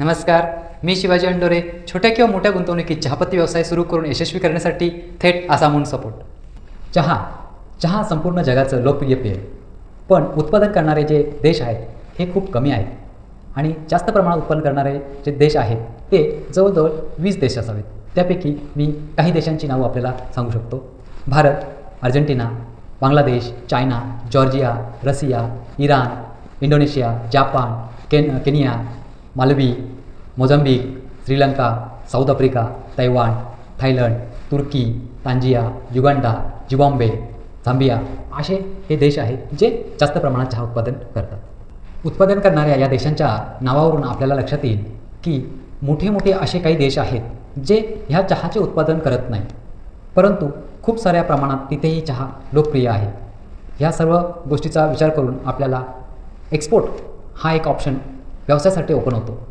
नमस्कार, मी शिवाजी अंडोरे. छोट्या किंवा मोठ्या गुंतवणुकीत चहापत्ती व्यवसाय सुरू करून यशस्वी करण्यासाठी थेट आसा म्हणून सपोर्ट. चहा संपूर्ण जगाचं लोकप्रिय पेय. पण उत्पादन करणारे जे देश आहेत हे खूप कमी आहेत आणि जास्त प्रमाणात उत्पन्न करणारे जे देश आहेत ते जवळजवळ 20 देश असावेत. त्यापैकी मी काही देशांची नावं आपल्याला सांगू शकतो. Bharat, Argentina, Bangladesh, China, Georgia, Russia, Iran, Indonesia, Japan, Kenya, Malawi, Mozambique, Sri Lanka, South Africa, Taiwan, Thailand, Turkey, Tanzania, Uganda, Zimbabwe, Zambia असे हे देश आहेत जे जास्त प्रमाणात चहा उत्पादन करतात. उत्पादन करणाऱ्या या देशांच्या नावावरून आपल्याला लक्षात येईल की मोठे मोठे असे काही देश आहेत जे ह्या चहाचे उत्पादन करत नाही, परंतु खूप साऱ्या प्रमाणात तिथेही चहा लोकप्रिय आहे. ह्या सर्व गोष्टीचा विचार करून आपल्याला एक्सपोर्ट हा एक ऑप्शन व्यवसायासाठी ओपन होतो.